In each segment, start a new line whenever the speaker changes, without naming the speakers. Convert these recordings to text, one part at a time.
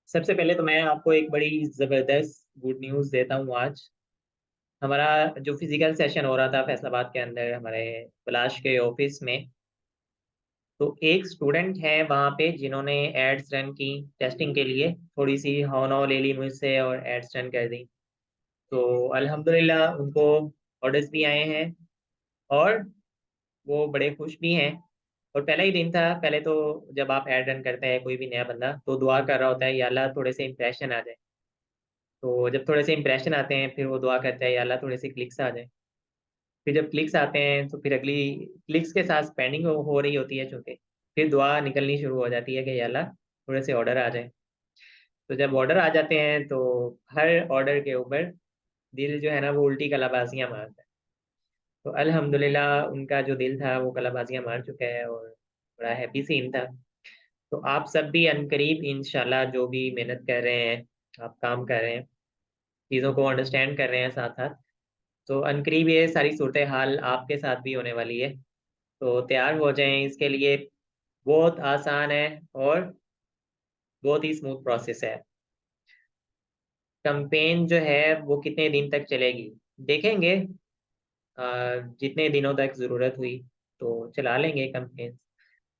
सबसे पहले तो मैं आपको एक बड़ी ज़बरदस्त गुड न्यूज़ देता हूँ आज। हमारा जो फ़िज़िकल सेशन हो रहा था फैज़लाबाद के अंदर हमारे पलाश के ऑफ़िस में, तो एक स्टूडेंट है वहाँ पे जिन्होंने एड्स रन की टेस्टिंग के लिए, थोड़ी-सी हाँ-नौ ले ली मुझसे और एड्स रन कर दी। तो अल्हम्दुलिल्लाह उनको ऑर्डर्स भी आए हैं और वो बड़े खुश भी हैं। और पहला ही दिन था, पहले तो जब आप एड रन करते हैं कोई भी नया बंदा, तो दुआ कर रहा होता है, या अल्लाह थोड़े से इंप्रेशन आ जाए। तो जब थोड़े से इंप्रेशन आते हैं, फिर वो दुआ करता है, या अल्लाह थोड़े से क्लिक्स आ जाए। फिर जब क्लिक्स आते हैं, तो फिर अगली क्लिक्स के साथ स्पेंडिंग हो रही होती है चूँकि, फिर दुआ निकलनी शुरू हो जाती है कि या अल्लाह थोड़े से ऑर्डर आ जाएँ। तो जब ऑर्डर आ जाते हैं, तो हर ऑर्डर के ऊपर दिल जो है ना, वो उल्टी कलाबाज़ियाँ मारता है। तो अल्हम्दुलिल्लाह उनका जो दिल था, वो कलाबाज़ियाँ मार चुका है और बड़ा हैप्पी सीन था। तो आप सब भी अनकरीब इंशाल्लाह जो भी मेहनत कर रहे हैं, आप काम कर रहे हैं, चीज़ों को अंडरस्टैंड कर रहे हैं साथ-साथ, तो अनकरीब ये सारी सूरत-ए-हाल आपके साथ भी होने वाली है। तो तैयार हो जाएँ इसके लिए, बहुत आसान है और बहुत ही स्मूथ प्रोसेस है। कैम्पेन जो है वो कितने दिन तक चलेगी? देखेंगे अ, जितने दिनों तक ज़रूरत हुई, तो चला लेंगे कैम्पेन।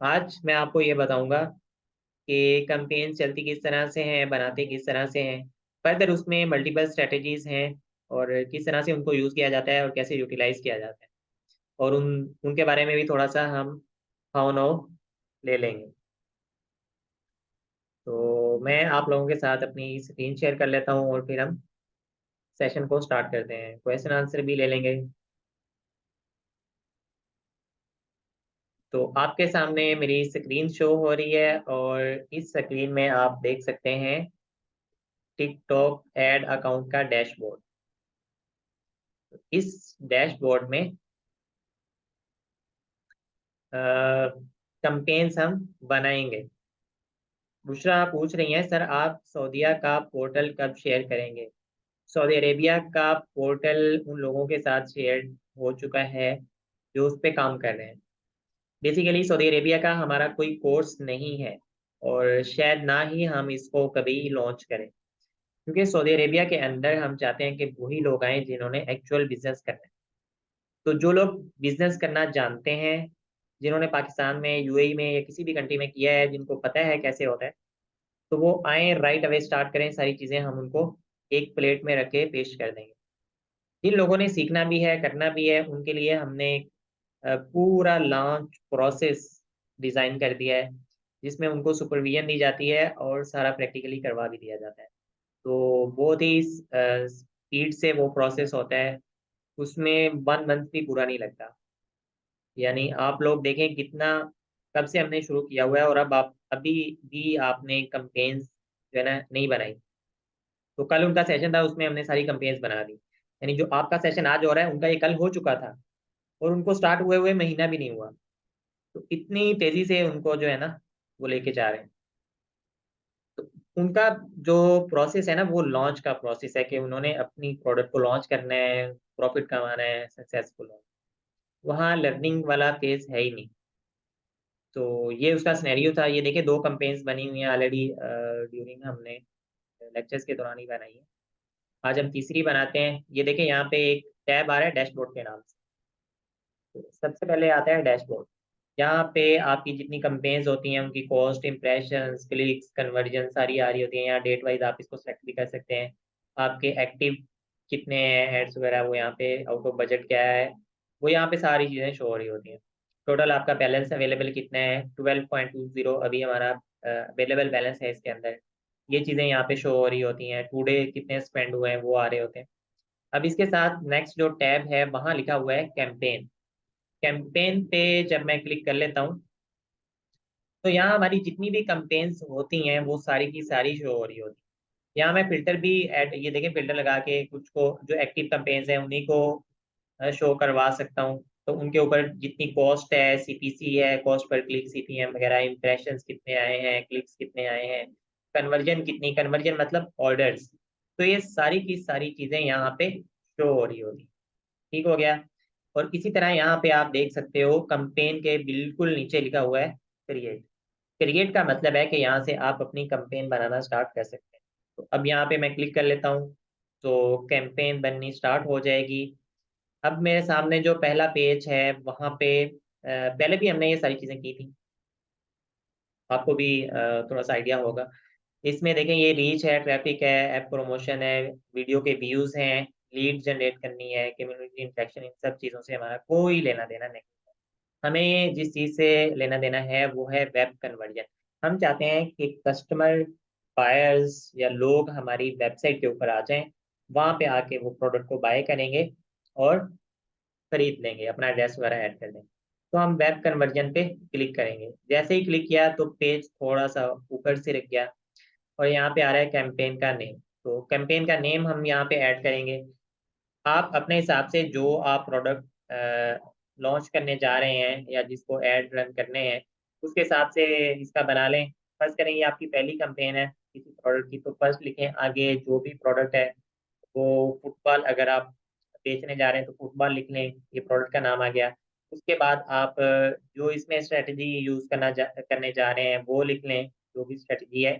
आज मैं आपको ये बताऊँगा कि कैम्पेन चलती किस तरह से हैं, बनाते किस तरह से हैं। फर्दर उसमें मल्टीपल स्ट्रैटेजीज़ हैं और किस तरह से उनको यूज़ किया जाता है और कैसे यूटिलाइज़ किया जाता है। और उनके बारे में भी थोड़ा-सा हम हाँ-नौ ले लेंगे। तो मैं आप लोगों के साथ अपनी स्क्रीन शेयर कर लेता हूँ और फिर हम सेशन को स्टार्ट करते हैं। क्वेश्चन आंसर भी ले लेंगे। तो आपके सामने मेरी स्क्रीन शो हो रही है और इस स्क्रीन में आप देख सकते हैं टिकटॉक ऐड अकाउंट का डैशबोर्ड। इस डैशबोर्ड में कैम्पेन्स हम बनाएँगे। बुशरा पूछ रही हैं, सर आप सऊदीया का पोर्टल कब शेयर करेंगे? सऊदी अरेबिया का पोर्टल उन लोगों के साथ शेयर हो चुका है, जो उस पे काम कर रहे हैं। बेसिकली सऊदी अरेबिया का हमारा कोई कोर्स नहीं है और शायद ना ही हम इसको कभी लॉन्च करें। क्योंकि सऊदी अरेबिया के अंदर हम चाहते हैं कि वही लोग आएँ जिन्होंने एक्चुअल बिज़नेस करना है। तो जो लोग बिज़नेस करना जानते हैं, जिन्होंने पाकिस्तान में, यूएई में या किसी भी कंट्री में किया है, जिनको पता है कैसे होता है, तो वो आएँ राइट अवे स्टार्ट करें, सारी चीज़ें हम उनको एक प्लेट में रख के पेश कर देंगे। जिन लोगों ने सीखना भी है, करना भी है, उनके लिए हमने पूरा लॉन्च प्रोसेस डिज़ाइन कर दिया है, जिसमें उनको सुपरविज़न दी जाती है और सारा प्रैक्टिकली करवा भी दिया जाता है। तो बहुत ही स्पीड से वो प्रोसेस होता है, उसमें 1 मंथ भी पूरा नहीं लगता। यानी आप लोग देखें कितना कब से हमने शुरू किया हुआ है और अब आप अभी भी आपने कैम्पेन्स जो है ना नहीं बनाई। तो कल उनका सेशन था उसमें हमने सारी कैम्पेन्स बना दी। यानी जो आपका सेशन आज हो रहा है उनका ये कल हो चुका था और उनको स्टार्ट हुए महीना भी नहीं हुआ। तो इतनी तेज़ी से उनको जो है ना वो लेके जा रहे हैं। तो उनका जो प्रोसेस है ना वो लॉन्च का प्रोसेस है कि उन्होंने अपनी प्रोडक्ट को लॉन्च करना है, प्रॉफ़िट कमाना है, सक्सेसफुल होना है। वहाँ लर्निंग वाला फ़ेज़ है ही नहीं। तो ये उसका सिनेरियो था। ये देखिए 2 कैम्पेन्स बनी हुई हैं ऑलरेडी ड्यूरिंग हमने लेक्चर्स के दौरान ही बनाई है। आज हम तीसरी बनाते हैं। ये देखिए यहाँ पे एक टैब आ रहा है डैशबोर्ड के नाम से। तो सबसे पहले आता है डैशबोर्ड। यहाँ पे आपकी जितनी कैम्पेन्स होती हैं उनकी कॉस्ट, इम्प्रेशंस, क्लिक्स, कन्वर्जन सारी आ रही होती हैं। यहाँ डेट वाइज़ आप इसको सेलेक्ट भी कर सकते हैं। आपके एक्टिव कितने हैं एड्स वगैरह वो यहाँ पे आउट ऑफ बजट क्या है, वो यहाँ पे सारी चीज़ें शो हो रही होती हैं। टोटल आपका बैलेंस अवेलेबल कितना है 12.20 अभी हमारा अवेलेबल बैलेंस है इसके अंदर। ये चीज़ें यहाँ पे शो हो रही होती हैं। टुडे कितने स्पेंड हुए हैं वो आ रहे होते हैं। अब इसके साथ नेक्स्ट जो टैब है वहाँ लिखा हुआ है कैम्पेन। कैम्पेन पे जब मैं क्लिक कर लेता हूँ, तो यहाँ हमारी जितनी भी कैम्पेन्स होती हैं वो सारी की सारी शो हो रही होती हैं। यहाँ मैं फ़िल्टर भी ऐड ये देखिए फ़िल्टर लगा के कुछ को जो एक्टिव कैम्पेन्स हैं उन्हीं को शो करवा सकता हूँ। तो उनके ऊपर जितनी कॉस्ट है, सीपीसी है, कॉस्ट पर क्लिक, सीपीएम वगैरह, इम्प्रेशंस कितने आए हैं, क्लिक्स कितने आए हैं, कन्वर्जन कितनी, कन्वर्जन मतलब ऑर्डर्स। तो ये सारी की सारी चीज़ें यहाँ पे शो हो रही होती हैं। ठीक हो गया? और इसी तरह यहाँ पे आप देख सकते हो कैम्पेन के बिल्कुल नीचे लिखा हुआ है क्रिएट। क्रिएट का मतलब है कि यहाँ से आप अपनी कैंपेन बनाना स्टार्ट कर सकते हैं। तो अब यहाँ पे मैं क्लिक कर लेता हूँ, तो कैंपेन बननी स्टार्ट हो जाएगी। अब मेरे सामने जो पहला पेज है वहाँ पे पहले भी हमने ये सारी चीज़ें की थी, आपको भी थोड़ा सा आइडिया होगा। इसमें देखें, ये रीच है, ट्रैफिक है, ऐप प्रमोशन है, वीडियो के व्यूज़ हैं, लीड जनरेट करनी है, कम्युनिटी इंटरेक्शन, इन सब चीज़ों से हमारा कोई लेना देना नहीं। हमें जिस चीज़ से लेना देना है वो है वेब कन्वर्जन। हम चाहते हैं कि कस्टमर, बायर्स या लोग हमारी वेबसाइट के ऊपर आ जाएं, वहाँ पे आके वो प्रोडक्ट को बाय करेंगे और खरीद लेंगे, अपना एड्रेस वगैरह ऐड कर देंगे। तो हम वेब कन्वर्जन पे क्लिक करेंगे। जैसे ही क्लिक किया तो पेज थोड़ा सा ऊपर से रख गया और यहाँ पे आ रहा है कैंपेन का नेम। तो कैंपेन का नेम हम यहाँ पे ऐड करेंगे। आप अपने हिसाब से जो आप प्रोडक्ट लॉन्च करने जा रहे हैं या जिसको ऐड रन करने हैं, उसके हिसाब से इसका बना लें। फर्स्ट करेंगे, आपकी पहली कैंपेन है किसी प्रोडक्ट की, तो फर्स्ट लिखें आगे जो भी प्रोडक्ट है वो फुटबॉल, अगर आप बेचने जा रहे हैं तो फुटबॉल लिख लें, ये प्रोडक्ट का नाम आ गया। उसके बाद आप जो इसमें स्ट्रेटजी यूज करने जा रहे हैं वो लिख लें, जो भी स्ट्रेटजी है,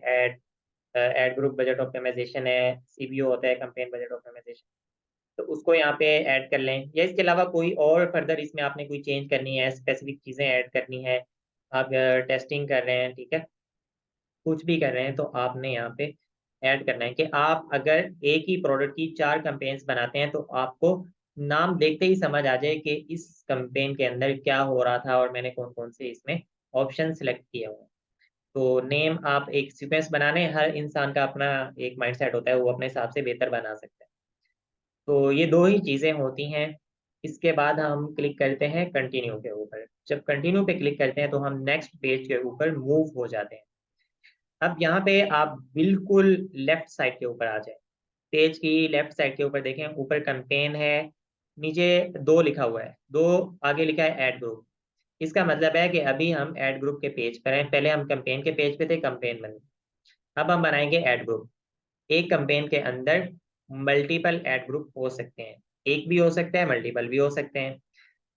एड ग्रुप बजट ऑप्टिमाइजेशन है, सीबीओ होता है, कैंपेन बजट ऑप्टिमाइजेशन, तो उसको यहाँ पे ऐड कर लें। या इसके अलावा कोई और फर्दर इसमें आपने कोई चेंज करनी है, स्पेसिफिक चीज़ें ऐड करनी है, आप टेस्टिंग कर रहे हैं, ठीक है, कुछ भी कर रहे हैं, तो आपने यहाँ पे ऐड करना है कि आप अगर एक ही प्रोडक्ट की 4 कैंपेन्स बनाते हैं तो आपको नाम देखते ही समझ आ जाए कि इस कैंपेन के अंदर क्या हो रहा था और मैंने कौन कौन से इसमें ऑप्शन सिलेक्ट किए हुए हैं। तो नेम आप एक सीक्वेंस बनाने, हर इंसान का अपना एक माइंडसेट होता है, वो अपने हिसाब से बेहतर बना सकता है। तो ये दो ही चीज़ें होती हैं। इसके बाद हम क्लिक करते हैं कंटिन्यू के ऊपर। जब कंटिन्यू पे क्लिक करते हैं तो हम नेक्स्ट पेज के ऊपर मूव हो जाते हैं। अब यहाँ पे आप बिल्कुल लेफ्ट साइड के ऊपर आ जाए, पेज की लेफ्ट साइड के ऊपर देखें, ऊपर कैंपेन है, नीचे 2 लिखा हुआ है, 2 आगे लिखा है ऐड ग्रुप। इसका मतलब है कि अभी हम ऐड ग्रुप के पेज पर हैं, पहले हम कैंपेन के पेज पे थे, कैंपेन बन गई। अब हम बनाएंगे ऐड ग्रुप। एक कैंपेन के अंदर मल्टीपल ऐड ग्रुप हो सकते हैं, एक भी हो सकता है, मल्टीपल भी हो सकते हैं।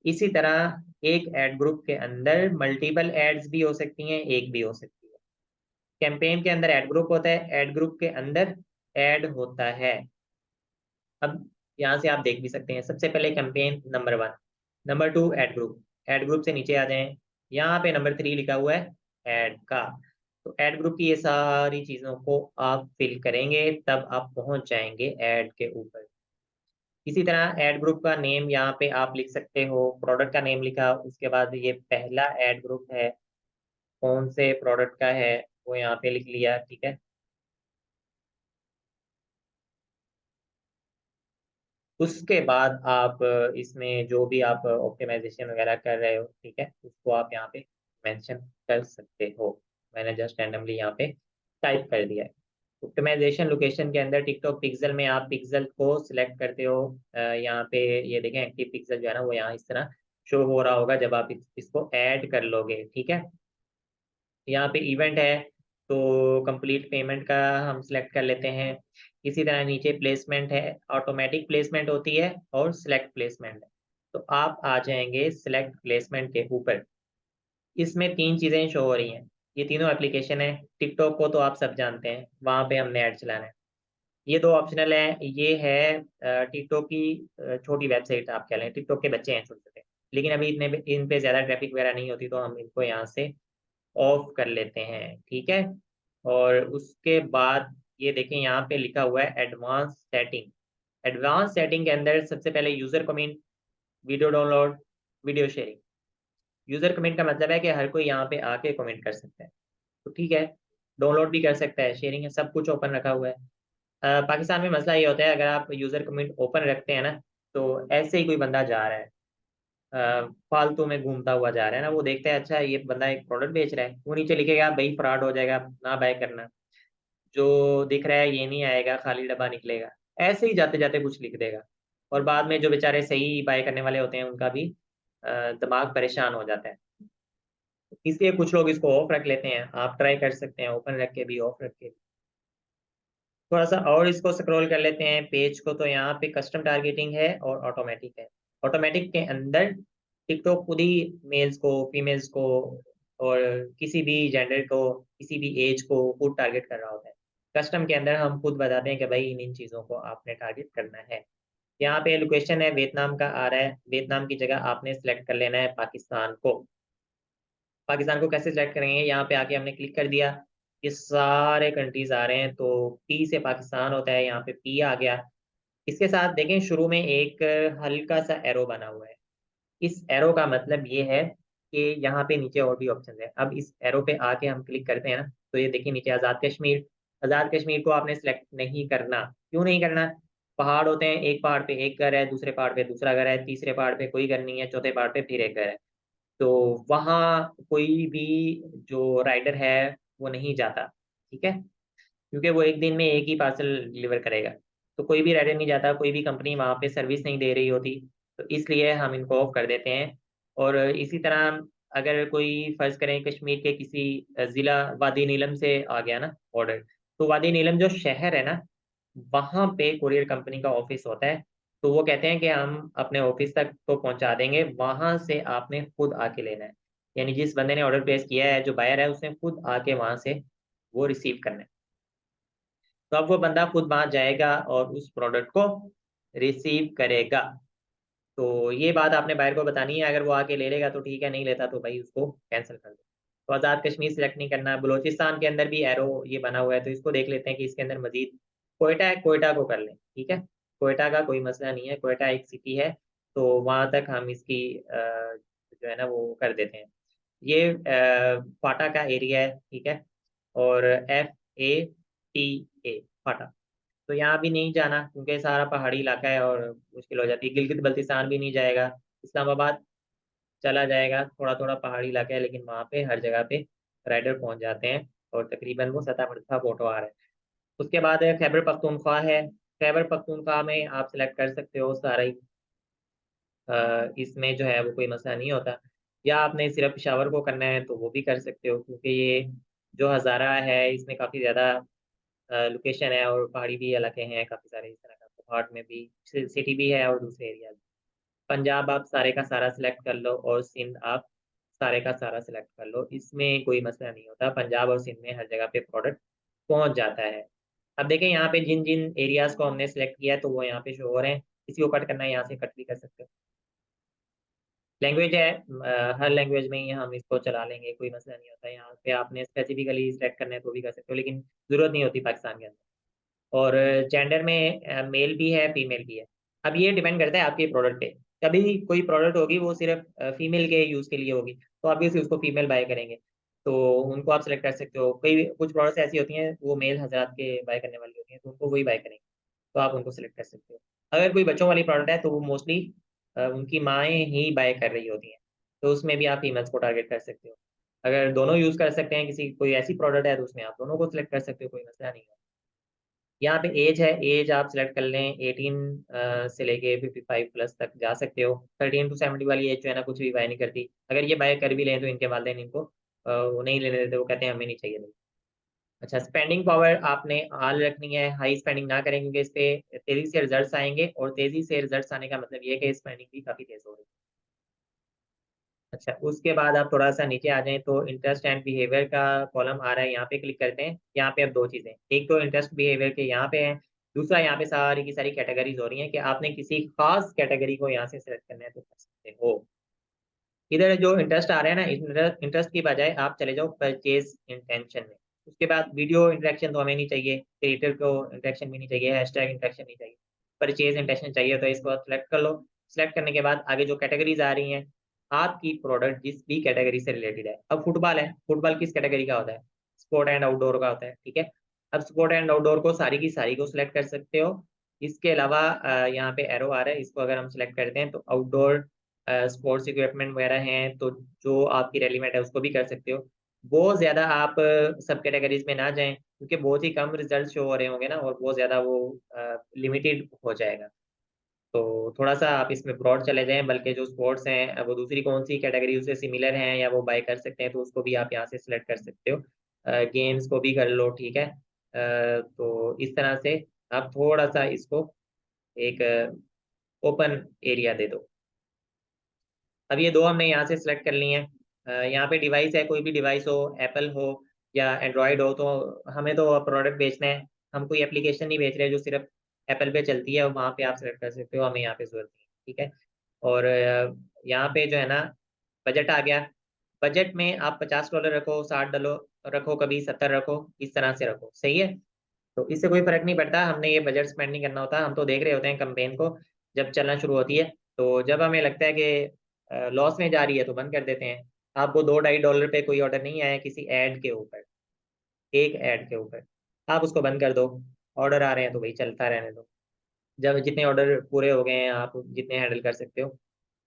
इसी तरह एक ऐड ग्रुप के अंदर मल्टीपल एड्स भी हो सकती हैं, एक भी हो सकती है। कैंपेन के अंदर ऐड ग्रुप होता है, ऐड ग्रुप के अंदर ऐड होता है। अब यहाँ से आप देख भी सकते हैं, सबसे पहले campaign number 1, number 2 add group से नीचे आ जाएं, यहाँ पे नंबर 3 लिखा हुआ है ऐड का। तो ऐड ग्रुप की ये सारी चीजों को आप फिल करेंगे, तब आप पहुंच जाएंगे ऐड के ऊपर। इसी तरह ऐड ग्रुप का नेम यहाँ पे आप लिख सकते हो, प्रोडक्ट का नेम लिखा, उसके बाद ये पहला ऐड ग्रुप है, कौन से प्रोडक्ट का है वो यहाँ पे लिख लिया, ठीक है। उसके बाद आप इसमें जो भी आप ऑप्टिमाइजेशन वगैरह कर रहे हो, ठीक है, उसको आप यहाँ पे मेंशन कर सकते हो। मैंने जस्ट रैंडमली यहाँ पे टाइप कर दिया है। ऑप्टिमाइजेशन लोकेशन के अंदर टिकटॉक पिक्सल में आप पिक्सल को सिलेक्ट करते हो। यहाँ पे ये देखें, एक्टिव पिक्सल जो है ना वो यहाँ इस तरह शो हो रहा होगा जब आप इसको ऐड कर लोगे, ठीक है। यहाँ पे इवेंट है, तो कंप्लीट पेमेंट का हम सिलेक्ट कर लेते हैं। इसी तरह नीचे प्लेसमेंट है, ऑटोमेटिक प्लेसमेंट होती है और सिलेक्ट प्लेसमेंट है। तो आप आ जाएंगे सिलेक्ट प्लेसमेंट के ऊपर। इसमें 3 चीज़ें शो हो रही हैं, ये तीनों एप्लीकेशन है। टिकटॉक को तो आप सब जानते हैं, वहाँ पे हमने ऐड चलाना है। ये 2 ऑप्शनल है, ये है टिकटॉक की छोटी वेबसाइट आप कह लें, टिकटॉक के बच्चे हैं छोटे छोटे, लेकिन अभी इतने इन पे ज़्यादा ट्रैफिक वगैरह नहीं होती, तो हम इनको यहाँ से ऑफ कर लेते हैं, ठीक है। और उसके बाद ये देखें, यहाँ पे लिखा हुआ है एडवांस सेटिंग। एडवांस सेटिंग के अंदर सबसे पहले user comment, video download, video sharing. User comment का मतलब है कि हर कोई यहाँ पे आके कमेंट कर सकता है, तो ठीक है, डाउनलोड भी कर सकता है, शेयरिंग है, सब कुछ ओपन रखा हुआ है। पाकिस्तान में मसला ये होता है, अगर आप यूजर कमेंट ओपन रखते हैं ना, तो ऐसे ही कोई बंदा जा रहा है, फालतू में घूमता हुआ जा रहा है ना, वो देखता है अच्छा ये बंदा एक प्रोडक्ट बेच रहा है, वो नीचे लिखेगा भाई फ्रॉड हो जाएगा, ना बाय करना, जो दिख रहा है ये नहीं आएगा, खाली डब्बा निकलेगा, ऐसे ही जाते जाते कुछ लिख देगा। और बाद में जो बेचारे सही बाय करने वाले होते हैं उनका भी दिमाग परेशान हो जाता है। इसलिए कुछ लोग इसको ऑफ रख लेते हैं, आप ट्राई कर सकते हैं ओपन रख के भी, ऑफ रख के भी। थोड़ा सा और इसको स्क्रॉल कर लेते हैं पेज को, तो यहाँ पे कस्टम टारगेटिंग है और ऑटोमेटिक है। ऑटोमेटिक के अंदर टिकटॉक खुद ही मेल्स को, फीमेल्स को और किसी भी जेंडर को, किसी भी एज को खुद टारगेट कर रहा होता है। कस्टम के अंदर हम खुद बताते हैं कि भाई इन इन चीज़ों को आपने टारगेट करना है। यहाँ पे लोकेशन है वियतनाम का आ रहा है, वियतनाम की जगह आपने सेलेक्ट कर लेना है पाकिस्तान को। पाकिस्तान को कैसे सेलेक्ट करेंगे, यहाँ पे आके हमने क्लिक कर दिया, ये सारे कंट्रीज आ रहे हैं, तो पी से पाकिस्तान होता है, यहाँ पे पी आ गया। इसके साथ देखें शुरू में एक हल्का सा एरो बना हुआ है। इस एरो का मतलब ये है कि यहाँ पे नीचे और भी ऑप्शन है। अब इस एरो पे आके हम क्लिक करते हैं ना, तो ये देखिए नीचे आज़ाद कश्मीर। आज़ाद कश्मीर को आपने सेलेक्ट नहीं करना। क्यों नहीं करना? पहाड़ होते हैं, एक पहाड़ पे एक घर है, दूसरे पहाड़ पे दूसरा घर है, तीसरे पहाड़ पे कोई घर नहीं है, चौथे पहाड़ पे फिर एक घर है। तो वहाँ कोई भी जो राइडर है वो नहीं जाता, ठीक है, क्योंकि वो एक दिन में एक ही पार्सल डिलीवर करेगा। तो कोई भी राइडर नहीं जाता, कोई भी कंपनी वहाँ पे सर्विस नहीं दे रही होती, तो इसलिए हम इनको ऑफ कर देते हैं। और इसी तरह अगर कोई फर्ज करें कश्मीर के किसी ज़िला वादी नीलम से आ गया ना ऑर्डर, तो वादी नीलम जो शहर है ना, वहाँ पे कुरियर कंपनी का ऑफिस होता है। तो वो कहते हैं कि हम अपने ऑफिस तक तो पहुँचा देंगे, वहाँ से आपने खुद आके लेना है। यानी जिस बंदे ने ऑर्डर प्लेस किया है, जो बायर है, उसने खुद आके वहाँ से वो रिसीव करना है। तो अब वो बंदा खुद वहां जाएगा और उस प्रोडक्ट को रिसीव करेगा। तो ये बात आपने बायर को बतानी है। अगर वो आके ले लेगा तो ठीक है, नहीं लेता तो भाई उसको कैंसिल कर दो। तो आज़ाद कश्मीर सेलेक्ट नहीं करना। बलूचिस्तान के अंदर भी एरो ये बना हुआ है, तो इसको देख लेते हैं कि इसके अंदर मजीद कोयटा है, कोयटा को कर लें, ठीक है। कोयटा का कोई मसला नहीं है, कोयटा एक सिटी है, तो वहां तक हम इसकी जो है ना वो कर देते हैं। ये फाटा का एरिया है, ठीक है, और FATA फाटा। तो यहाँ भी नहीं जाना क्योंकि सारा पहाड़ी इलाका है और मुश्किल हो जाती है। गिलगित बल्तिस्तान भी नहीं जाएगा। इस्लामाबाद चला जाएगा, थोड़ा थोड़ा पहाड़ी इलाका है, लेकिन वहाँ पे हर जगह पे राइडर पहुंच जाते हैं और तकरीबन वो सतह मरतबा फोटो आ रहा है। उसके बाद है खैबर पख्तूनख्वा है। खैबर पख्तूनख्वा में आप सिलेक्ट कर सकते हो सारा ही, इसमें जो है वो कोई मसला नहीं होता। या आपने सिर्फ पेशावर को करना है तो वो भी कर सकते हो, क्योंकि ये जो हज़ारा है इसमें काफ़ी ज़्यादा लोकेशन है और पहाड़ी भी इलाके हैं काफ़ी सारे इस तरह का, पहाड़ में भी सिटी भी है और दूसरे एरिया भी। पंजाब आप सारे का सारा सिलेक्ट कर लो और सिंध आप सारे का सारा सिलेक्ट कर लो, इसमें कोई मसला नहीं होता। पंजाब और सिंध में हर जगह पे प्रोडक्ट पहुंच जाता है। अब देखें यहाँ पे जिन जिन एरियाज को हमने सेलेक्ट किया है तो वो यहाँ पे शो हो रहे हैं। किसी को कट करना है यहाँ से कट भी कर सकते हो। लैंग्वेज है, हर लैंग्वेज में ही हम इसको चला लेंगे, कोई मसला नहीं होता। यहाँ पे आपने स्पेसिफिकली सेलेक्ट करना है तो भी कर सकते हो, लेकिन जरूरत नहीं होती पाकिस्तान के अंदर। और जेंडर में मेल भी है, फीमेल भी है। अब ये डिपेंड करता है आपके प्रोडक्ट पे। कभी कोई प्रोडक्ट होगी वो सिर्फ फीमेल के यूज़ के लिए होगी, तो ऑब्वियसली उसको फीमेल बाय करेंगे, तो उनको आप सेलेक्ट कर सकते हो। कई कुछ प्रोडक्ट्स ऐसी होती हैं वो मेल हजरात के बाय करने वाली होती हैं, तो उनको वही बाय करेंगे, तो आप उनको सेलेक्ट कर सकते हो। अगर कोई बच्चों वाली प्रोडक्ट है तो वो मोस्टली उनकी माएँ ही बाय कर रही होती हैं, तो उसमें भी आप फीमेल्स को टारगेट कर सकते हो। अगर दोनों यूज़ कर सकते हैं, किसी कोई ऐसी प्रोडक्ट है तो उसमें आप दोनों को सिलेक्ट कर सकते हो, कोई मसला नहीं है। यहाँ पे एज है, एज आप सेलेक्ट कर लें 18 से लेके 55 प्लस तक जा सकते हो। 13 टू 70 वाली एज जो है ना कुछ भी बाय नहीं करती। अगर ये बाय कर भी लें तो इनके वालिदैन इनको वो नहीं लेने देते, वो कहते हैं हमें नहीं चाहिए भाई। अच्छा, स्पेंडिंग पावर आपने ऑल रखनी है, हाई स्पेंडिंग ना करें, क्योंकि इस पे तेजी से रिजल्ट्स आएंगे और तेजी से रिजल्ट्स आने का मतलब ये है कि स्पेंडिंग भी काफी तेज हो रही है। अच्छा, उसके बाद आप थोड़ा सा नीचे आ जाएं तो इंटरेस्ट एंड बिहेवियर का कॉलम आ रहा है, यहाँ पे क्लिक करते हैं। यहाँ पे अब दो चीजें, एक तो इंटरेस्ट बिहेवियर के यहाँ पे है, दूसरा यहाँ पे सारी की सारी कैटेगरीज हो रही हैं कि आपने किसी खास कैटेगरी को यहाँ से सिलेक्ट करना है तो कर सकते हो। इधर जो इंटरेस्ट आ रहा है ना, इंटरेस्ट की बजाय आप चले जाओ परचेज इंटेंशन में। उसके बाद वीडियो इंटरेक्शन तो हमें नहीं चाहिए, क्रिएटर को इंटरेक्शन भी नहीं चाहिए, हैशटैग इंटरेक्शन नहीं चाहिए, परचेज इंटरेक्शन चाहिए, तो इसको सेलेक्ट कर लो। सेलेक्ट करने के बाद आगे जो कैटेगरीज आ रही हैं, आपकी प्रोडक्ट जिस भी कैटेगरी से रिलेटेड है। अब फुटबॉल है, फुटबॉल किस कैटेगरी का होता है? स्पोर्ट एंड आउटडोर का होता है, ठीक है। अब स्पोर्ट एंड आउटडोर को सारी की सारी को सिलेक्ट कर सकते हो। इसके अलावा यहाँ पे एरो आ रहा है, इसको अगर हम सिलेक्ट करते हैं तो आउटडोर स्पोर्ट्स इक्विपमेंट वगैरह हैं, तो जो आपकी रेलिवेंट है उसको भी कर सकते हो। बहुत ज़्यादा आप सब कैटेगरीज में ना जाएं, क्योंकि बहुत ही कम रिजल्ट शो हो रहे होंगे ना, और बहुत ज़्यादा वो लिमिटेड हो जाएगा। तो थोड़ा सा आप इसमें ब्रॉड चले जाएं, बल्कि जो स्पोर्ट्स हैं वो दूसरी कौन सी कैटेगरी उससे सिमिलर हैं या वो बाय कर सकते हैं, तो उसको भी आप यहाँ से सिलेक्ट कर सकते हो। गेम्स को भी कर लो, ठीक है। तो इस तरह से आप थोड़ा सा इसको एक ओपन एरिया दे दो। अब ये दो हमने यहाँ से सिलेक्ट कर ली हैं। यहाँ पे डिवाइस है, कोई भी डिवाइस हो, एप्पल हो या एंड्रॉयड हो, तो हमें तो प्रोडक्ट बेचना है। हम कोई एप्लीकेशन नहीं बेच रहे जो सिर्फ एप्पल पे चलती है और वहाँ पे आप सेलेक्ट कर सकते हो, हमें यहाँ पे जरूरत नहीं है, ठीक है। और यहाँ पे जो है ना, बजट आ गया। बजट में आप $50 रखो, 60 रखो, कभी 70 रखो, इस तरह से रखो, सही है। तो इससे कोई फर्क नहीं पड़ता, हमने ये बजट स्पेंड नहीं करना होता, हम तो देख रहे होते हैं कंपेन को जब चलना शुरू होती है। तो जब हमें लगता है कि लॉस में जा रही है तो बंद कर देते हैं। आपको $2-2.5 पे कोई ऑर्डर नहीं आया किसी ऐड के ऊपर, एक ऐड के ऊपर, आप उसको बंद कर दो। ऑर्डर आ रहे हैं तो भाई चलता रहने दो। जब जितने ऑर्डर पूरे हो गए हैं, आप जितने हैंडल कर सकते हो,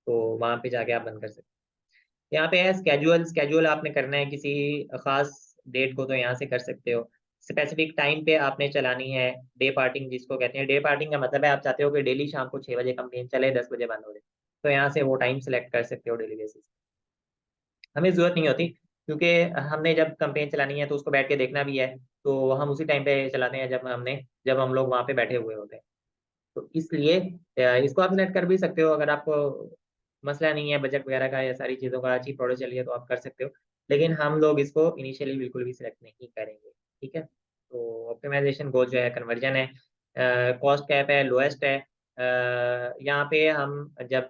तो वहां पे जाके आप बंद कर सकते हो। यहाँ पे है स्केड्यूल, स्केड्यूल आपने करना है किसी खास डेट को तो यहाँ से कर सकते हो। स्पेसिफिक टाइम पे आपने चलानी है, डे पार्टिंग जिसको कहते हैं। डे पार्टिंग का मतलब है आप चाहते हो कि डेली शाम को 6 बजे कंप्लेन चले, 10 बजे बंद हो जाए, तो यहाँ से वो टाइम सेलेक्ट कर सकते हो डेली बेसिस। हमें जरूरत नहीं होती, क्योंकि हमने जब कंपेन चलानी है तो उसको बैठ के देखना भी है, तो हम उसी टाइम पे चलाते हैं जब हम लोग वहाँ पे बैठे हुए होते हैं। तो इसलिए इसको आप सिलेक्ट कर भी सकते हो, अगर आपको मसला नहीं है बजट वगैरह का या सारी चीज़ों का, अच्छी प्रोडक्ट चली है तो आप कर सकते हो। लेकिन हम लोग इसको इनिशियली बिल्कुल भी सिलेक्ट नहीं करेंगे, ठीक है। तो ऑप्टिमाइजेशन गोल जो है कन्वर्जन है, कॉस्ट कैप है, लोएस्ट है। यहाँ पे हम जब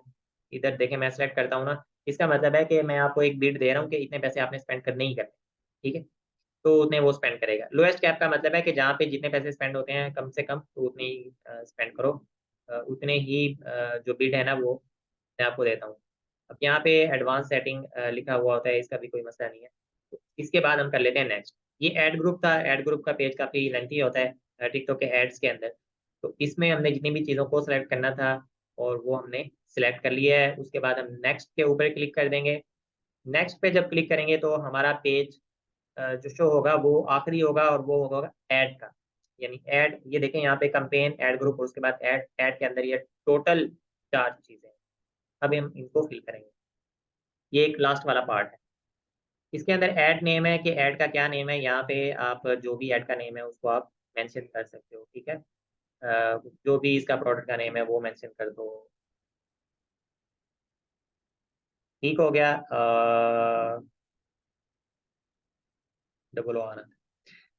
इधर देखें, मैं सेलेक्ट करता हूँ ना, इसका मतलब है कि मैं आपको एक बिड दे रहा हूँ कि इतने पैसे आपने स्पेंड करने ही करने, ठीक है। तो उतने वो स्पेंड करेगा। लोएस्ट कैप का मतलब है कि जहाँ पे जितने पैसे स्पेंड होते हैं कम से कम, तो उतने ही स्पेंड करो। उतने ही जो बिड है ना वो मैं आपको देता हूँ। अब यहाँ पे एडवांस सेटिंग लिखा हुआ होता है, इसका भी कोई मसला नहीं है। तो इसके बाद हम कर लेते हैं नेक्स्ट। ये एड ग्रुप था, एड ग्रुप का पेज काफ़ी लेंथी होता है टिकटॉक के एड्स के अंदर। तो इसमें हमने जितनी भी चीज़ों को सिलेक्ट करना था और वो हमने सिलेक्ट कर लिया है। उसके बाद हम नेक्स्ट के ऊपर क्लिक कर देंगे। नेक्स्ट पे जब क्लिक करेंगे तो हमारा पेज जो शो होगा वो आखिरी होगा, और वो होगा ऐड का। यानी ऐड, ये देखें यहाँ पे कंपेन, ऐड ग्रुप और उसके बाद ऐड। ऐड के अंदर ये टोटल 4 चीजें हैं। अभी हम इनको फिल करेंगे, ये एक लास्ट वाला पार्ट है। इसके अंदर ऐड नेम है कि ऐड का क्या नेम है, यहाँ पे आप जो भी ऐड का नेम है उसको आप मेंशन कर सकते हो, ठीक है। जो भी इसका प्रोडक्ट का नेम है वो मेंशन कर दो, ठीक हो गया। डबल ओ आना।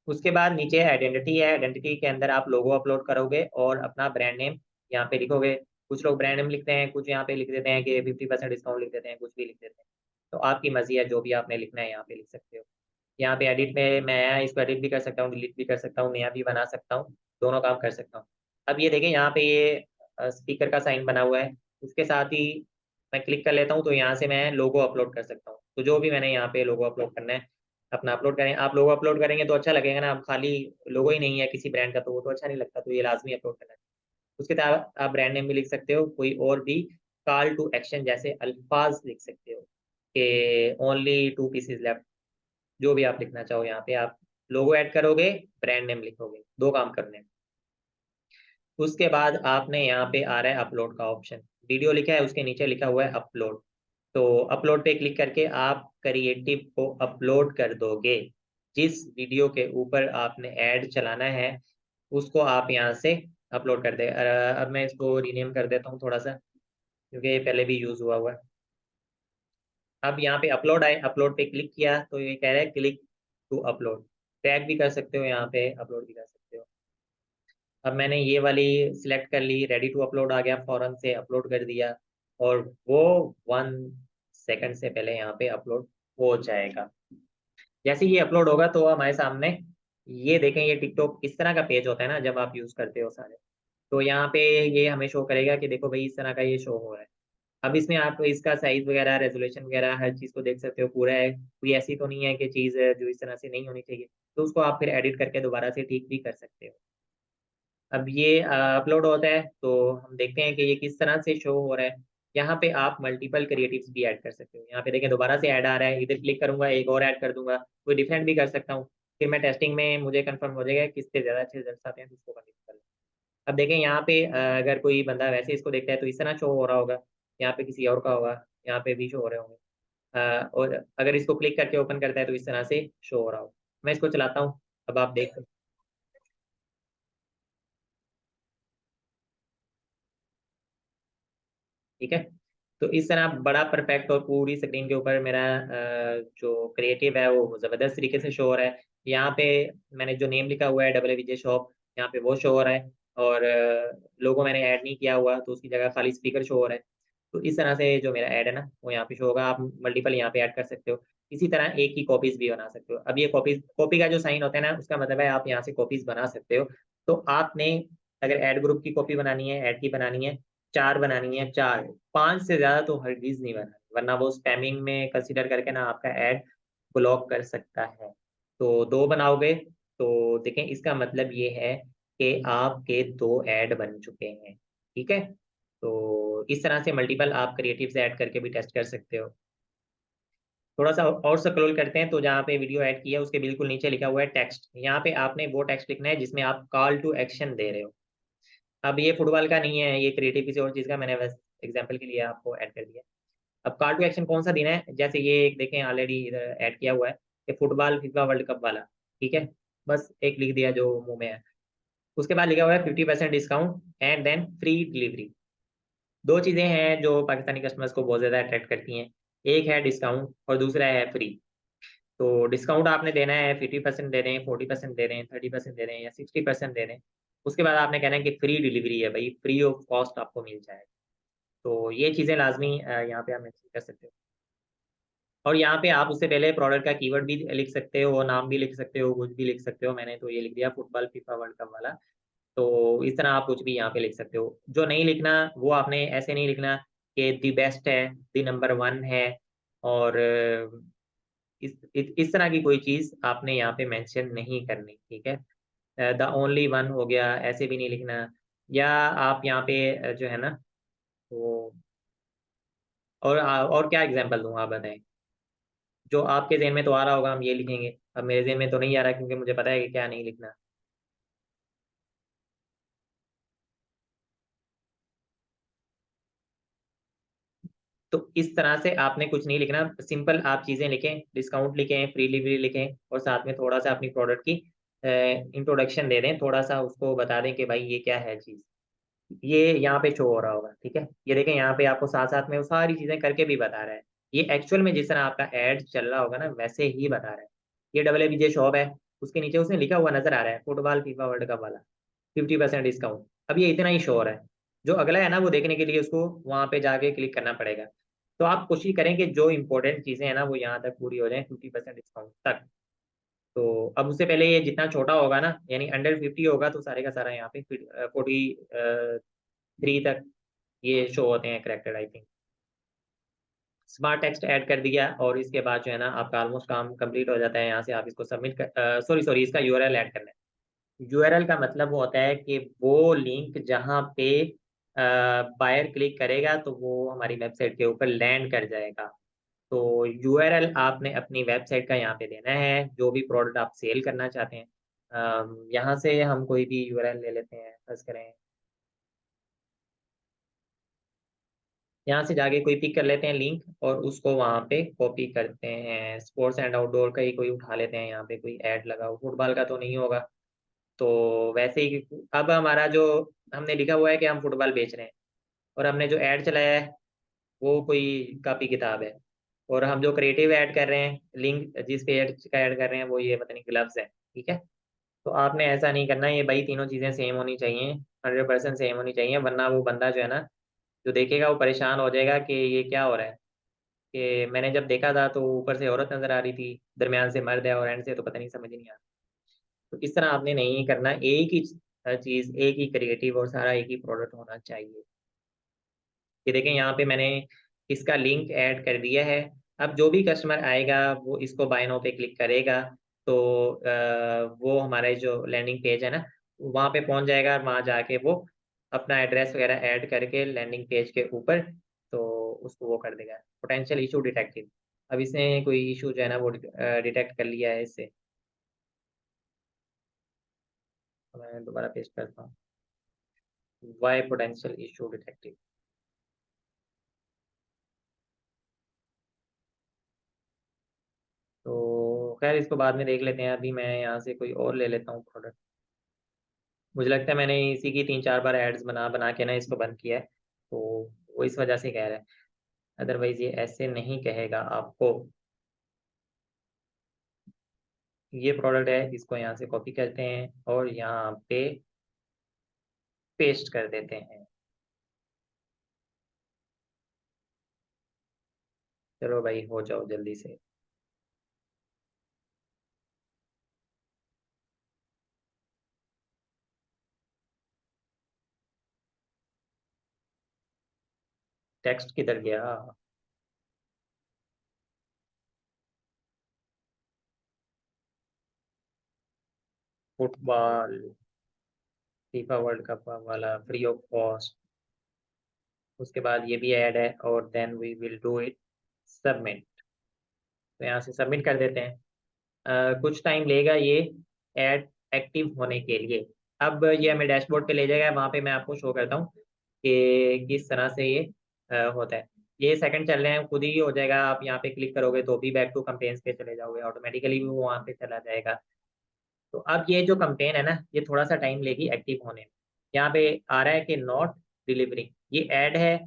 उसके बाद नीचे आइडेंटिटी है, आइडेंटिटी के अंदर आप लोगो अपलोड करोगे और अपना ब्रांड नेम यहाँ पे लिखोगे। कुछ लोग ब्रांड नेम लिखते हैं, कुछ यहाँ पे लिख देते हैं कि 50% डिस्काउंट लिख देते हैं, कुछ भी लिख देते हैं। तो आपकी मर्जी है, जो भी आपने लिखना है यहाँ पे लिख सकते हो। यहाँ पे एडिट में मैं इसको एडिट भी कर सकता हूँ, डिलीट भी कर सकता हूँ, नया भी बना सकता हूँ, दोनों काम कर सकता हूँ। अब ये देखें यहाँ पे ये स्पीकर का साइन बना हुआ है, उसके साथ ही मैं क्लिक कर लेता हूँ तो यहाँ से मैं लोगो अपलोड कर सकता हूँ। तो जो भी मैंने यहाँ पे लोगो अपलोड करना है अपना अपलोड करें। आप लोगो अपलोड करेंगे तो अच्छा लगेगा ना, अब खाली लोगो ही नहीं है किसी ब्रांड का तो वो तो अच्छा नहीं लगता, तो ये लाजमी अपलोड करना है। उसके बाद आप ब्रांड नेम भी लिख सकते हो, कोई और भी कॉल टू एक्शन जैसे अल्फाज लिख सकते हो कि ओनली 2 पीसेज लेफ्ट। जो भी आप लिखना चाहो यहाँ पे आप लोगो ऐड करोगे, ब्रांड नेम लिखोगे, दो काम करने हैं। उसके बाद आपने यहाँ पे आ रहा है अपलोड का ऑप्शन, वीडियो लिखा है उसके नीचे लिखा हुआ है अपलोड। तो अपलोड पे क्लिक करके आप क्रिएटिव को अपलोड कर दोगे। जिस वीडियो के ऊपर आपने ऐड चलाना है उसको आप यहाँ से अपलोड कर दे। अब मैं इसको रीनेम कर देता हूँ थोड़ा सा, क्योंकि ये पहले भी यूज हुआ है। अब यहाँ पे अपलोड आए, अपलोड पे क्लिक किया तो ये कह रहा है क्लिक टू अपलोड। टैग भी कर सकते हो यहाँ पे, अपलोड भी कर सकते हो। अब मैंने ये वाली सिलेक्ट कर ली, रेडी टू अपलोड आ गया, फौरन से अपलोड कर दिया और वो 1 सेकंड से पहले यहाँ पे अपलोड हो जाएगा। जैसे ये अपलोड होगा तो हमारे सामने ये देखें, ये टिकटॉक इस तरह का पेज होता है ना जब आप यूज करते हो सारे, तो यहाँ पे ये हमें शो करेगा कि देखो भाई इस तरह का ये शो हो रहा है। अब इसमें आप इसका साइज वगैरह, रेजोल्यूशन वगैरह हर चीज को देख सकते हो, पूरा है, कोई ऐसी तो नहीं है कि चीज जो इस तरह से नहीं होनी चाहिए, तो उसको आप फिर एडिट करके दोबारा से ठीक भी कर सकते हो। अब ये अपलोड होता है तो हम देखते हैं कि ये किस तरह से शो हो रहा है। यहाँ पे आप मल्टीपल क्रिएटिव्स भी ऐड कर सकते हो। यहाँ पे देखें दोबारा से ऐड आ रहा है, इधर क्लिक करूंगा एक और ऐड कर दूंगा, कोई डिफरेंट भी कर सकता हूँ। फिर मैं टेस्टिंग में मुझे कंफर्म हो जाएगा किससे ज़्यादा अच्छे रिजल्ट्स आते हैं तो उसको कंटिन्यू कर लूँ। अब देखें यहाँ पे अगर कोई बंदा वैसे इसको देखता है तो इस तरह शो हो रहा होगा, यहाँ पे किसी और का होगा, यहाँ पे भी शो हो रहे होंगे। और अगर इसको क्लिक करके ओपन करता है तो इस तरह से शो हो रहा होगा। मैं इसको चलाता हूँ, अब आप देख, ठीक है। तो इस तरह बड़ा परफेक्ट और पूरी स्क्रीन के ऊपर मेरा जो क्रिएटिव है वो ज़बरदस्त तरीके से शो हो रहा है। यहाँ पे मैंने जो नेम लिखा हुआ है WJ शॉप, यहाँ पे वो शो हो रहा है, और लोगो मैंने ऐड नहीं किया हुआ तो उसकी जगह खाली स्पीकर शो हो रहा है। तो इस तरह से जो मेरा ऐड है ना वो यहाँ पे शो होगा। आप मल्टीपल यहाँ पे ऐड कर सकते हो। इसी तरह एक ही कॉपीज भी बना सकते हो। अब ये कॉपी का जो साइन होता है ना, उसका मतलब है आप यहाँ से कॉपीज बना सकते हो। तो आपने अगर ऐड ग्रुप की कॉपी बनानी है, ऐड की बनानी है, 4 बनानी है, 4, 5 से ज्यादा तो हरगिज नहीं बनानी, वरना वो स्पैमिंग में कंसीडर करके ना आपका ऐड ब्लॉक कर सकता है। तो 2 बनाओगे तो देखें, इसका मतलब ये है कि आपके 2 ऐड बन चुके हैं। ठीक है, तो इस तरह से मल्टीपल आप क्रिएटिव्स ऐड करके भी टेस्ट कर सकते हो। थोड़ा सा और स्क्रॉल करते हैं तो जहाँ पे वीडियो ऐड किया उसके बिल्कुल नीचे लिखा हुआ है टेक्स्ट। यहाँ पे आपने वो टेक्स्ट लिखना है जिसमें आप कॉल टू एक्शन दे रहे हो। अब ये फुटबॉल का नहीं है, ये क्रिएटिव किसी और चीज़ का, मैंने बस एग्जांपल के लिए आपको ऐड कर दिया। अब कॉल टू एक्शन कौन सा देना है, जैसे ये एक देखें ऑलरेडी इधर ऐड किया हुआ है कि फुटबॉल फीफा वर्ल्ड कप वाला। ठीक है, बस एक लिख दिया जो मुंह में है। उसके बाद लिखा हुआ है 50% discount and then free delivery. दो चीजें हैं जो पाकिस्तानी कस्टमर्स को बहुत ज्यादा अट्रैक्ट करती हैं, एक है डिस्काउंट और दूसरा है फ्री। तो डिस्काउंट आपने देना है, 50% दे रहे हैं, 40% दे रहे हैं, 30% दे रहे हैं या 60% दे रहे हैं। उसके बाद आपने कहना है कि फ्री डिलीवरी है भाई, फ्री ऑफ कॉस्ट आपको मिल जाएगा। तो ये चीजें लाजमी यहाँ पे आप मेंशन कर सकते हो। और यहाँ पे आप उससे पहले प्रोडक्ट का कीवर्ड भी लिख सकते हो, नाम भी लिख सकते हो, कुछ भी लिख सकते हो। मैंने तो ये लिख दिया फुटबॉल फीफा वर्ल्ड कप वाला। तो इस तरह आप कुछ भी यहाँ पे लिख सकते हो। जो नहीं लिखना वो आपने ऐसे नहीं लिखना कि दी बेस्ट है, दी नंबर 1 है, और इस तरह की कोई चीज आपने यहाँ पे मेंशन नहीं करनी। ठीक है, द ओनली वन हो गया, ऐसे भी नहीं लिखना। या आप यहाँ पे जो है ना, तो और क्या एग्जांपल दूँ, आप बताएं। जो आपके ज़हन में तो आ रहा होगा हम ये लिखेंगे, अब मेरे ज़हन में तो नहीं आ रहा क्योंकि मुझे पता है कि क्या नहीं लिखना। तो इस तरह से आपने कुछ नहीं लिखना, सिंपल आप चीज़ें लिखें, डिस्काउंट लिखें, फ्री डिलीवरी लिखें, और साथ में थोड़ा सा अपनी प्रोडक्ट की इंट्रोडक्शन दे दें, थोड़ा सा उसको बता दें कि भाई ये क्या है चीज़। ये यहाँ पे शो हो रहा होगा। ठीक है, ये देखें यहाँ पे आपको साथ साथ में वो सारी चीज़ें करके भी बता रहा है। ये एक्चुअल में जिस तरह आपका एड चल रहा होगा ना वैसे ही बता रहा है। ये WBJ शॉप है, उसके नीचे उसने लिखा हुआ नजर आ रहा है फुटबॉल फीफा वर्ल्ड कप वाला, 50% डिस्काउंट। अब ये इतना ही शो हो रहा है। जो अगला है ना वो देखने के लिए उसको वहां पे जाके क्लिक करना पड़ेगा। तो आप कोशिश करें कि जो इंपॉर्टेंट चीजें हैं ना वो यहाँ तक पूरी हो जाए, 50% डिस्काउंट तक। तो अब उससे पहले ये जितना छोटा होगा ना, यानी अंडर 50 होगा, तो सारे का सारा यहाँ पे 43 तक ये शो होते हैं corrected, I think. Smart text add कर दिया और इसके बाद जो है ना आपका ऑलमोस्ट काम कंप्लीट हो जाता है। यहाँ से आप इसको सबमिट कर, सॉरी सॉरी, इसका यूआरएल ऐड करना है। यूआरएल का मतलब वो होता है कि वो लिंक जहाँ पे बायर क्लिक करेगा तो वो हमारी वेबसाइट के ऊपर लैंड कर जाएगा। तो यूआरएल आपने अपनी वेबसाइट का यहाँ पे देना है, जो भी प्रोडक्ट आप सेल करना चाहते हैं। यहाँ से हम कोई भी यूआरएल ले लेते हैं, फर्ज करें यहाँ से जाके कोई पिक कर लेते हैं लिंक और उसको वहाँ पे कॉपी करते हैं। स्पोर्ट्स एंड आउटडोर का ही कोई उठा लेते हैं, यहाँ पे कोई ऐड लगा हो, फुटबॉल का तो नहीं होगा। तो वैसे ही अब हमारा जो हमने लिखा हुआ है कि हम फुटबॉल बेच रहे हैं, और हमने जो ऐड चलाया है वो कोई कॉपी किताब है, और हम जो क्रिएटिव ऐड कर रहे हैं, लिंक जिस पे ऐड का ऐड कर रहे हैं वो ये पता नहीं ग्लव्स है। ठीक है, तो आपने ऐसा नहीं करना, ये भाई तीनों चीज़ें सेम होनी चाहिए, 100% सेम होनी चाहिए, वरना वो बंदा जो है ना जो देखेगा वो परेशान हो जाएगा कि ये क्या हो रहा है। कि मैंने जब देखा था तो ऊपर से औरत नजर आ रही थी, दरमियान से मर्द है और एंड से तो पता नहीं, समझ ही नहीं आ रहा। तो इस तरह आपने नहीं करना, एक ही हर चीज एक ही क्रिएटिव और सारा एक ही प्रोडक्ट होना चाहिए। ये देखें यहाँ पे मैंने इसका लिंक ऐड कर दिया है। अब जो भी कस्टमर आएगा वो इसको बाय नाउ पे क्लिक करेगा, तो वो हमारे जो लैंडिंग पेज है ना वहाँ पे पहुंच जाएगा, और वहाँ जाके वो अपना एड्रेस वगैरह ऐड करके लैंडिंग पेज के ऊपर तो उसको वो कर देगा। पोटेंशियल इशू डिटेक्टिव, अब इसने कोई इशू जो है ना वो डिटेक्ट कर लिया है इससे। तो मैं दोबारा पेस्ट करता हूँ, वाई पोटेंशियल इशू डिटेक्टिव। तो खैर इसको बाद में देख लेते हैं, अभी मैं यहाँ से कोई और ले लेता हूँ प्रोडक्ट। मुझे लगता है मैंने इसी की 3-4 बार एड्स बना बना के ना इसको बंद किया है, तो वो इस वजह से कह रहा है। अदरवाइज ये ऐसे नहीं कहेगा आपको। ये प्रोडक्ट है, इसको यहाँ से कॉपी करते हैं और यहाँ पे पेस्ट कर देते हैं। चलो भाई, हो जाओ जल्दी से। टेक्स्ट किधर गया? फुटबॉल, फीफा वर्ल्ड कप वाला फ्री ऑफ कॉस्ट। उसके बाद ये भी ऐड है और then we will do it submit. तो यहाँ से सबमिट कर देते हैं। कुछ टाइम लेगा ये ऐड एक्टिव होने के लिए। अब ये हमें डैशबोर्ड पे ले जाएगा, वहाँ पे मैं आपको शो करता हूँ कि किस तरह से ये होता है। ये सेकंड चल रहे हैं, खुद ही हो जाएगा। आप यहाँ पे क्लिक करोगे तो भी बैक टू कंपेन्स पे चले जाओगे, ऑटोमेटिकली भी वो वहाँ पे चला जाएगा। तो अब ये जो कंपेन है ना, ये थोड़ा सा टाइम लेगी एक्टिव होने में। यहाँ पे आ रहा है कि नॉट डिलीवरिंग, ये ऐड है,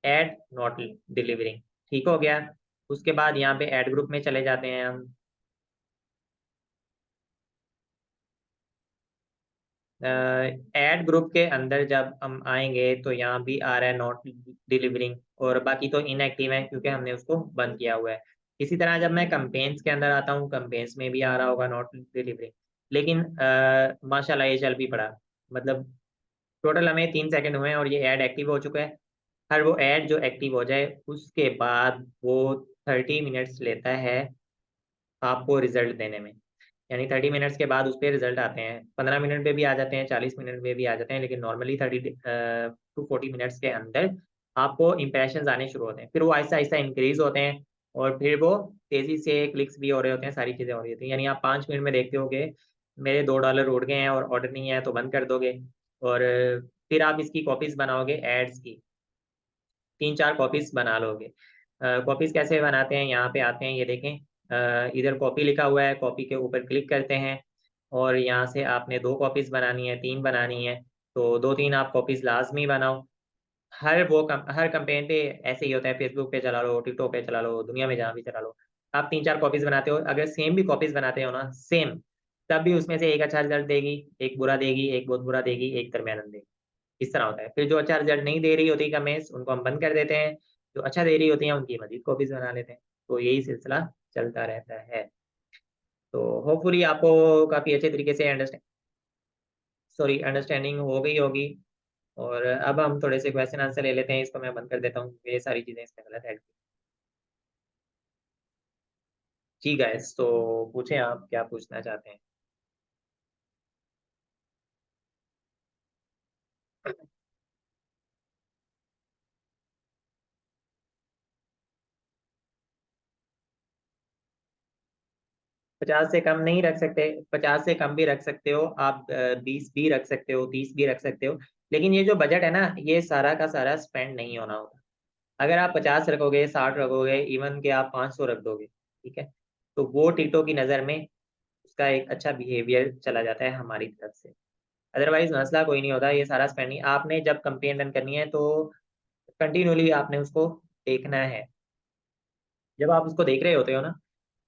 ऐड नॉट डिलीवरिंग। ठीक हो गया। उसके बाद यहाँ पे ऐड ग्रुप में चले जाते हैं हम। ऐड ग्रुप के अंदर जब हम आएंगे तो यहाँ भी आ रहा है नॉट डिलीवरिंग, और बाकी तो इनएक्टिव है क्योंकि हमने उसको बंद किया हुआ है। इसी तरह जब मैं कंपेन्स के अंदर आता हूँ, कंपेन्स में भी आ रहा होगा नॉट डिलीवरिंग। लेकिन माशाल्लाह ये चल भी पड़ा। मतलब टोटल हमें 3 सेकंड हुए हैं और ये ऐड एक्टिव हो चुका है। हर वो ऐड जो एक्टिव हो जाए उसके बाद वो 30 मिनट्स लेता है आपको रिजल्ट देने में। यानी 30 मिनट्स के बाद उस पर रिजल्ट आते हैं। 15 मिनट में भी आ जाते हैं, 40 मिनट में भी आ जाते हैं, लेकिन नॉर्मली 30 to 40 मिनट्स के अंदर आपको इंप्रेशन आने शुरू होते हैं। फिर वो आहिस्ता आहिस्ता इंक्रीज होते हैं और फिर वो तेजी से क्लिक्स भी हो रहे होते हैं, सारी चीजें हो रही होती हैं। यानी आप 5 मिनट में देखते होगे मेरे $2 उड़ गए हैं और ऑर्डर नहीं है तो बंद कर दोगे। और फिर आप इसकी कॉपीज बनाओगे एड्स की, 3-4 कॉपीज बना लोगे। कॉपीज कैसे बनाते हैं, यहाँ पे आते हैं, ये देखें। इधर कॉपी लिखा हुआ है, कॉपी के ऊपर क्लिक करते हैं और यहाँ से आपने 2 कॉपीज बनानी है, 3 बनानी है, तो 2-3 आप कॉपीज लाजमी बनाओ। हर कंपेन पे ऐसे ही होता है। फेसबुक पे चला लो, टिकटॉक पे चला लो, दुनिया में जहाँ भी चला लो, आप 3-4 कॉपीज बनाते हो। अगर सेम भी कॉपीज बनाते हो ना, सेम, तब भी उसमें से एक अच्छा रिजल्ट देगी, एक बुरा देगी, एक बहुत बुरा देगी, एक दरमियाना देगी। इस तरह होता है। फिर जो अच्छा रिजल्ट नहीं दे रही होती कमेंट्स, उनको हम बंद कर देते हैं। जो अच्छा दे रही होती हैं उनकी मजीद कॉपीज बना लेते हैं। तो यही सिलसिला चलता रहता है। तो होपफुली आपको काफ़ी अच्छे तरीके से अंडरस्टैंडिंग हो गई होगी। और अब हम थोड़े से क्वेश्चन आंसर ले लेते हैं। इसको मैं बंद कर देता हूँ, ये सारी चीज़ें इसमें गलत है। जी गाइस, तो पूछें आप क्या पूछना चाहते हैं। 50 से कम नहीं रख सकते, 50 से कम भी रख सकते हो आप, 20 भी रख सकते हो, 30 भी रख सकते हो। लेकिन ये जो बजट है ना, ये सारा का सारा स्पेंड नहीं होना होगा। अगर आप 50 रखोगे, 60 रखोगे, इवन के आप 500 रख दोगे, ठीक है, तो वो टिकटॉक की नज़र में उसका एक अच्छा बिहेवियर चला जाता है हमारी तरफ से। अदरवाइज मसला कोई नहीं होता, ये सारा स्पेंडिंग आपने जब कंपेन रन करनी है तो कंटिन्यूली आपने उसको देखना है। जब आप उसको देख रहे होते हो ना,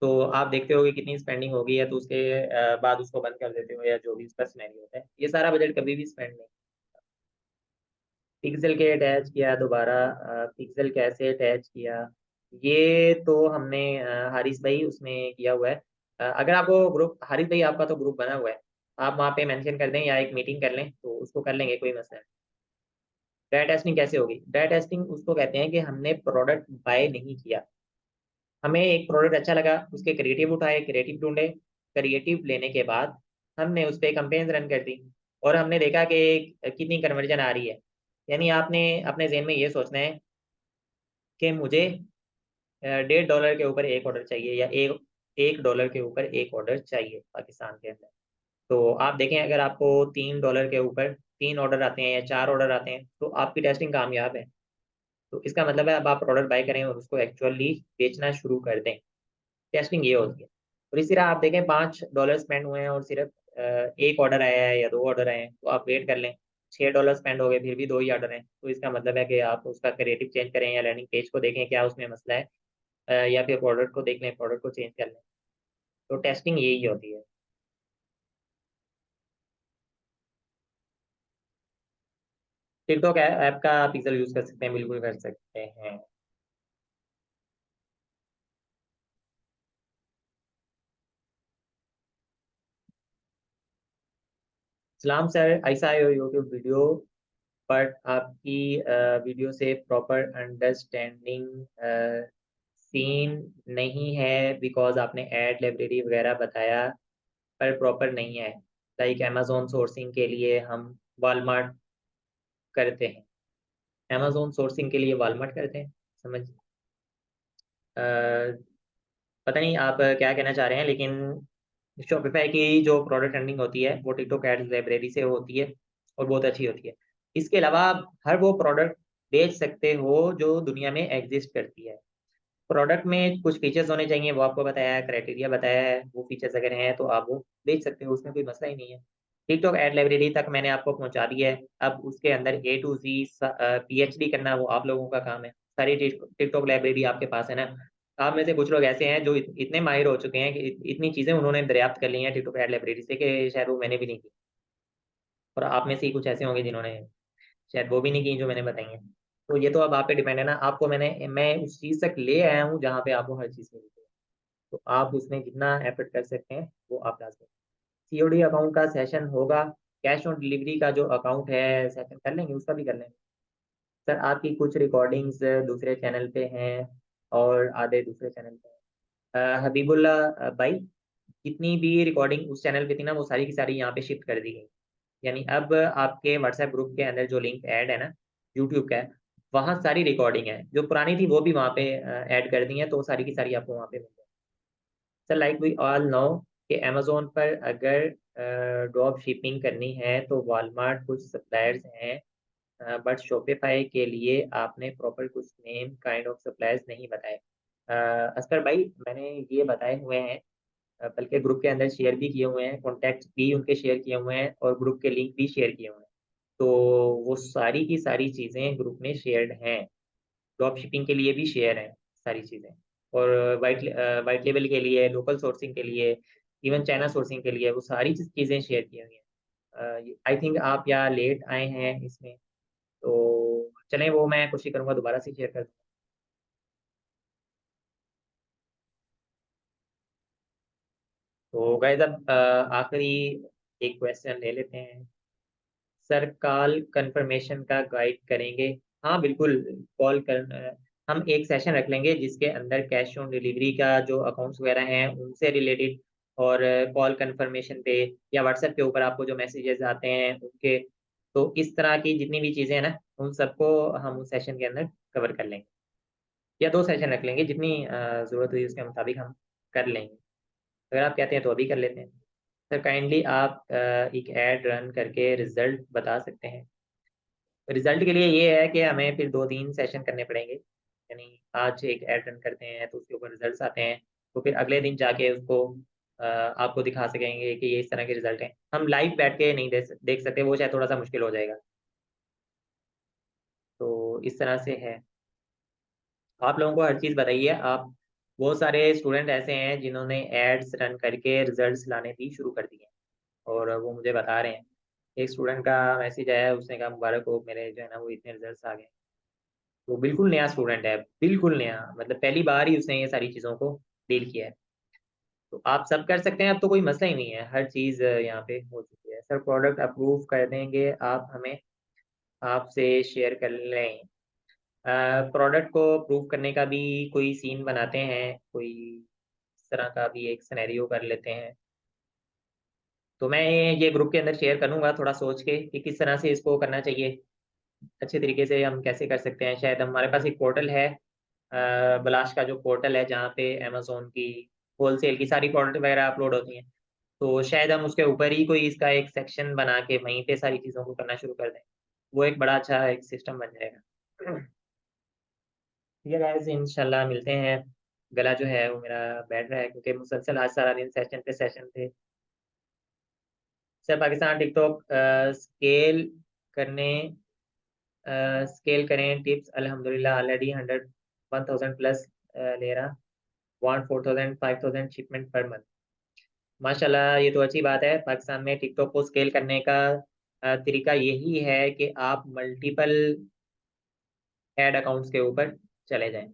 तो आप देखते हो कि कितनी स्पेंडिंग हो गई है, तो उसके बाद उसको बंद कर देते हो, या जो भी उसका सिनेरियो होता है। ये सारा बजट कभी भी स्पेंड नहीं। पिक्सल के अटैच किया दोबारा, पिक्सल कैसे अटैच किया, ये तो हमने हारिस भाई उसमें किया हुआ है। अगर आपको ग्रुप, हारिस भाई आपका तो ग्रुप बना हुआ है, आप वहाँ पे मेंशन कर दें या एक मीटिंग कर लें तो उसको कर लेंगे, कोई मसला नहीं। डाटा टेस्टिंग कैसे होगी? डाटा टेस्टिंग उसको कहते हैं कि हमने प्रोडक्ट बाय नहीं किया, हमें एक प्रोडक्ट अच्छा लगा, उसके क्रिएटिव उठाए, क्रिएटिव ढूंढे, क्रिएटिव लेने के बाद हमने उस पर कंपेन्स रन कर दी और हमने देखा कि कितनी कन्वर्जन आ रही है। यानी आपने अपने जहन में ये सोचना है कि मुझे $1.5 के ऊपर एक ऑर्डर चाहिए, या $1 के ऊपर एक ऑर्डर चाहिए पाकिस्तान के अंदर। तो आप देखें, अगर आपको $3 के ऊपर 3 ऑर्डर आते हैं या 4 ऑर्डर आते हैं तो आपकी टेस्टिंग कामयाब है। तो इसका मतलब है अब आप प्रोडक्ट बाय करें और उसको एक्चुअली बेचना शुरू कर दें। टेस्टिंग ये होती है। और इसी तरह आप देखें $5 स्पेंड हुए हैं और सिर्फ एक ऑर्डर आया है या 2 ऑर्डर आए हैं, तो आप वेट कर लें। $6 स्पेंड हो गए, फिर भी 2 ही ऑर्डर हैं, तो इसका मतलब है कि आप उसका क्रिएटिव चेंज करें या लैंडिंग पेज को देखें क्या उसमें मसला है, या फिर प्रोडक्ट को देख लें, प्रोडक्ट को चेंज कर लें। तो टेस्टिंग यही होती है। टिकटॉक ऐप का पिक्सल यूज कर सकते हैं, बिल्कुल कर सकते हैं। सलाम सर, ऐसा है यूट्यूब वीडियो, बट आपकी वीडियो से प्रॉपर अंडरस्टैंडिंग सीन नहीं है, बिकॉज आपने ऐड लाइब्रेरी वगैरह बताया पर प्रॉपर नहीं है। लाइक अमेजोन सोर्सिंग के लिए हम वॉलमार्ट करते हैं, अमेजोन सोर्सिंग के लिए वॉलमार्ट करते हैं, समझ पता नहीं आप क्या कहना चाह रहे हैं, लेकिन शॉपिफाई की जो प्रोडक्ट रनिंग होती है वो टिकटॉक एड्स लाइब्रेरी से होती है और बहुत अच्छी होती है। इसके अलावा आप हर वो प्रोडक्ट बेच सकते हो जो दुनिया में एग्जिस्ट करती है। प्रोडक्ट में कुछ फीचर्स होने चाहिए, वो आपको बताया है, क्राइटेरिया बताया है, वो फीचर्स अगर हैं तो आप वो बेच सकते हो, उसमें कोई मसला ही नहीं है। टिकटॉक एड लाइब्रेरी तक मैंने आपको पहुंचा दिया है, अब उसके अंदर ए टू जी पीएचडी करना वो आप लोगों का काम है। सारी टिकटॉक लाइब्रेरी आपके पास है ना। आप में से कुछ लोग ऐसे हैं जो इतने माहिर हो चुके हैं कि इतनी चीजें उन्होंने दरियाफ्त कर ली हैं टिकटॉक एड लाइब्रेरी से कि शायद वो मैंने भी नहीं की। और आप में से ही कुछ ऐसे होंगे जिन्होंने शायद वो भी नहीं की जो मैंने बताई है। तो ये तो अब आप पे डिपेंड है ना, आपको मैं उस चीज तक ले आया हूँ जहाँ पे आपको हर चीज मिलती है। तो आप उसमें जितना एफर्ट कर सकते हैं वो आप डाल सकते हैं। सीओडी अकाउंट का सेशन होगा, कैश ऑन डिलीवरी का जो अकाउंट है सेशन कर लेंगे, उसका भी कर लेंगे। सर आपकी कुछ रिकॉर्डिंग्स दूसरे चैनल पे हैं और आधे दूसरे चैनल पे हैं। हबीबुल्ला भाई, जितनी भी रिकॉर्डिंग उस चैनल पे थी ना वो सारी की सारी यहाँ पे शिफ्ट कर दी गई। यानी अब आपके व्हाट्सएप ग्रुप के अंदर जो लिंक ऐड है ना यूट्यूब का है, वहाँ सारी रिकॉर्डिंग है, जो पुरानी थी वो भी वहाँ पे ऐड कर दी है, तो सारी की सारी आपको वहाँ पे मिल जाए। Sir like we all know कि अमेजोन पर अगर ड्रॉप शिपिंग करनी है तो वॉलमार्ट कुछ सप्लायर्स हैं, बट शॉपिफाई के लिए आपने प्रॉपर कुछ नेम काइंड ऑफ सप्लायर्स नहीं बताए। असकर भाई मैंने ये बताए हुए हैं, बल्कि ग्रुप के अंदर शेयर भी किए हुए हैं, कॉन्टैक्ट भी उनके शेयर किए हुए हैं और ग्रुप के लिंक भी शेयर किए हुए हैं। तो वो सारी की सारी चीज़ें ग्रुप में शेयर्ड हैं, ड्रॉप शिपिंग के लिए भी शेयर हैं सारी चीज़ें। और वाइट वाइट लेवल के लिए, लोकल सोर्सिंग के लिए, इवन चाइना सोर्सिंग के लिए वो सारी चीज़ें शेयर की हुई हैं। आई थिंक आप या लेट आए हैं इसमें, तो चलें वो मैं कोशिश करूँगा दोबारा से शेयर कर दूँ। तो गाइस अब आखिरी एक क्वेश्चन ले लेते हैं। सर कॉल कंफर्मेशन का गाइड करेंगे? हाँ बिल्कुल, कॉल कर हम एक सेशन रख लेंगे जिसके अंदर कैश ऑन डिलीवरी का जो अकाउंट्स वगैरह हैं उनसे रिलेटेड, और कॉल कंफर्मेशन पे या व्हाट्सएप के ऊपर आपको जो मैसेजेस आते हैं उनके, तो इस तरह की जितनी भी चीज़ें हैं ना उन सबको हम उस सेशन के अंदर कवर कर लेंगे, या 2 सेशन रख लेंगे, जितनी ज़रूरत हुई उसके मुताबिक हम कर लेंगे। अगर आप कहते हैं तो अभी कर लेते हैं। सर काइंडली आप एक ऐड रन करके रिजल्ट बता सकते हैं? रिजल्ट के लिए ये है कि हमें फिर 2-3 सेशन करने पड़ेंगे। यानी आज एक ऐड रन करते हैं तो उसके ऊपर रिजल्ट्स आते हैं, तो फिर अगले दिन जाके उसको आपको दिखा सकेंगे कि ये इस तरह के रिजल्ट हैं। हम लाइव बैठ के नहीं देख सकते, वो शायद थोड़ा सा मुश्किल हो जाएगा। तो इस तरह से है। आप लोगों को हर चीज़ बताइए। आप बहुत सारे स्टूडेंट ऐसे हैं जिन्होंने एड्स रन करके रिजल्ट्स लाने भी शुरू कर दिए हैं और वो मुझे बता रहे हैं। एक स्टूडेंट का मैसेज आया है, उसने कहा मुबारक हो, मेरे जो है ना वो इतने रिजल्ट्स आ गए। वो बिल्कुल नया स्टूडेंट है, बिल्कुल नया, मतलब पहली बार ही उसने ये सारी चीज़ों को डील किया है। तो आप सब कर सकते हैं, अब तो कोई मसला ही नहीं है, हर चीज़ यहाँ पे हो चुकी है। सर प्रोडक्ट अप्रूव कर देंगे आप हमें, आपसे शेयर कर लें। प्रोडक्ट को अप्रूव करने का भी कोई सीन बनाते हैं, कोई इस तरह का भी एक सिनेरियो कर लेते हैं। तो मैं ये ग्रुप के अंदर शेयर करूँगा थोड़ा सोच के कि किस तरह से इसको करना चाहिए, अच्छे तरीके से हम कैसे कर सकते हैं। शायद हमारे पास एक पोर्टल है, ब्लास्ट का जो पोर्टल है जहाँ पे अमेज़न की होलसेल की सारी प्रोडक्ट वगैरह अपलोड होती हैं। तो शायद हम उसके ऊपर ही कोई इसका एक सेक्शन बना के वहीं पे सारी चीज़ों को करना शुरू कर दें। वो एक बड़ा अच्छा एक सिस्टम बन जाएगा। ठीक है गाइस, इंशाल्लाह मिलते हैं। गला जो है वो मेरा बैठ रहा है क्योंकि मुसलसल आज सारा दिन सेशन पे सेशन थे। सर पाकिस्तान टिकटॉक स्केल करने, स्केल करें टिप्स, अल्हम्दुलिल्लाह ऑलरेडी 1000 प्लस ले रहा, वांट 4000 5000 शिपमेंट पर मंथ। माशाल्लाह, ये तो अच्छी बात है। पाकिस्तान में टिकटॉक को स्केल करने का तरीका यही है कि आप मल्टीपल एड अकाउंट्स के ऊपर चले जाएं,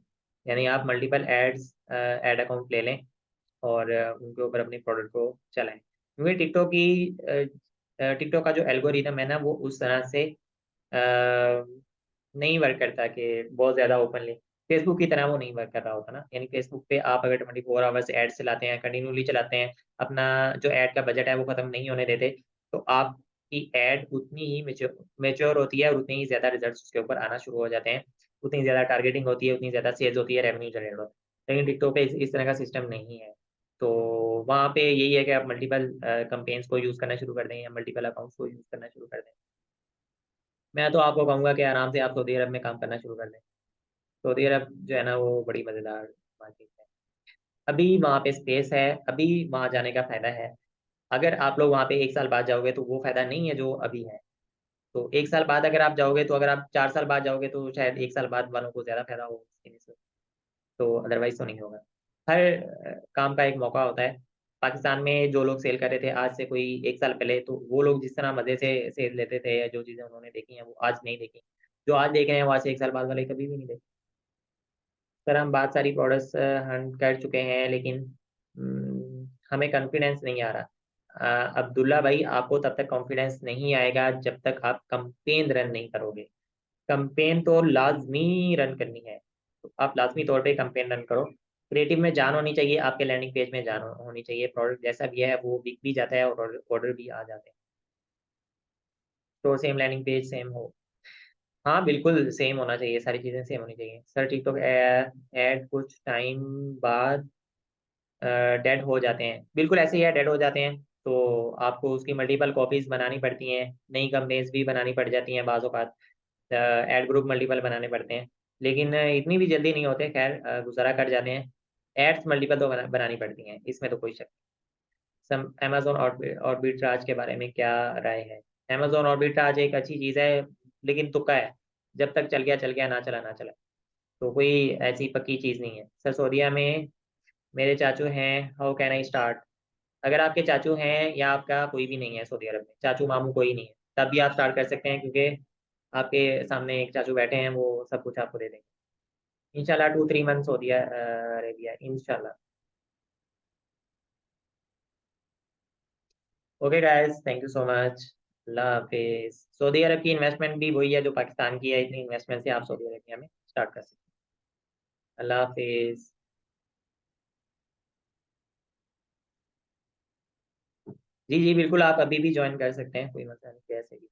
यानी आप मल्टीपल एड अकाउंट ले लें और उनके ऊपर अपने प्रोडक्ट को चलाएं, क्योंकि टिकटॉक का जो एल्गोरिदम है ना, वो उस तरह से नहीं वर्क करता कि बहुत ज़्यादा ओपनली फेसबुक की तरह वो नहीं वर्क कर रहा होता ना। यानी फेसबुक पे आप अगर 24 आवर्स एड चलाते हैं, कंटिन्यूली चलाते हैं, अपना जो एड का बजट है वो खत्म नहीं होने देते, तो आपकी एड उतनी ही मेच्योर होती है और उतनी ही ज़्यादा रिजल्ट्स उसके ऊपर आना शुरू हो जाते हैं, उतनी ज़्यादा टारगेटिंग होती है, उतनी ज़्यादा सेल्स होती है, रेवेन्यू जनरेट होता है। लेकिन टिकटॉक पे इस तरह का सिस्टम नहीं है। तो वहाँ पे यही है कि आप मल्टीपल कैंपेन्स को यूज़ करना शुरू कर दें या मल्टीपल अकाउंट्स को यूज़ करना शुरू कर दें। मैं तो आपको कहूँगा कि आराम से आप सऊदी अरब में काम करना शुरू कर दें। सऊदी अरब जो है ना, वो बड़ी मज़ेदार मार्केट है। अभी वहाँ पे स्पेस है, अभी वहाँ जाने का फ़ायदा है। अगर आप लोग वहाँ पे 1 साल बाद जाओगे तो वो फ़ायदा नहीं है जो अभी है। तो 1 साल बाद अगर आप जाओगे, तो अगर आप 4 साल बाद जाओगे तो शायद 1 साल बाद वालों को ज़्यादा फ़ायदा हो इसकी नस्बत, तो अदरवाइज़ तो नहीं होगा। हर काम का एक मौका होता है। पाकिस्तान में जो लोग सेल कर रहे थे आज से कोई 1 साल पहले, तो वो लोग जिस तरह मज़े से सेल लेते थे या जो चीज़ें उन्होंने देखी हैं वो आज नहीं देखी। जो आज देख रहे हैं वो आज से 1 साल बाद वाले कभी भी नहीं देख। सर, हम बहुत सारी प्रोडक्ट्स हंट कर चुके हैं, लेकिन हमें कॉन्फिडेंस नहीं आ रहा। अब्दुल्ला भाई, आपको तब तक कॉन्फिडेंस नहीं आएगा जब तक आप कैंपेन रन नहीं करोगे। कैंपेन तो लाज़मी रन करनी है, तो आप लाज़मी तौर पे कैंपेन रन करो। क्रिएटिव में जान होनी चाहिए, आपके लैंडिंग पेज में जान होनी चाहिए, प्रोडक्ट जैसा भी है वो बिक भी जाता है और ऑर्डर भी आ जाते हैं। तो सेम लैंडिंग पेज सेम हो। हाँ, बिल्कुल सेम होना चाहिए, सारी चीज़ें सेम होनी चाहिए। सर, टिकटॉक ऐड कुछ टाइम बाद डेड हो जाते हैं। बिल्कुल ऐसे ही है, डेड हो जाते हैं, तो आपको उसकी मल्टीपल कॉपीज़ बनानी पड़ती हैं, नई कंपनीज़ भी बनानी पड़ जाती हैं बाज़ औक़ात, एड ग्रुप मल्टीपल बनाने पड़ते हैं। लेकिन इतनी भी जल्दी नहीं होते, ख़ैर गुज़ारा कर जाते हैं। एड्स मल्टीपल तो बनानी पड़ती हैं, इसमें तो कोई शक। सम अमेज़न आर्बिट्राज के बारे में क्या राय है? अमेज़न आर्बिट्राज एक अच्छी चीज़ है, लेकिन तुक्का है। जब तक चल गया, ना चला, ना चला। तो कोई ऐसी पक्की चीज़ नहीं है। सर, सऊदीया में मेरे चाचू हैं, हाउ कैन आई स्टार्ट? अगर आपके चाचू हैं या आपका कोई भी नहीं है सऊदी अरब में, चाचू-मामू कोई नहीं है, तब भी आप स्टार्ट कर सकते हैं, क्योंकि आपके सामने एक चाचू बैठे हैं, वो सब कुछ आपको दे देंगे। इंशाल्लाह 2-3 मंथ्स सऊदी अरेबिया इंशाल्लाह। Okay guys, thank you so much. अल्लाह हाफ़िज़। सऊदी अरब की इन्वेस्टमेंट भी वही है जो पाकिस्तान की है, इतनी इन्वेस्टमेंट से आप सऊदी अरेबिया में स्टार्ट कर सकते हैं। अल्लाह हाफ़िज़। जी, जी, बिल्कुल आप अभी भी जॉइन कर सकते हैं, कोई मसला नहीं है, कैसे भी।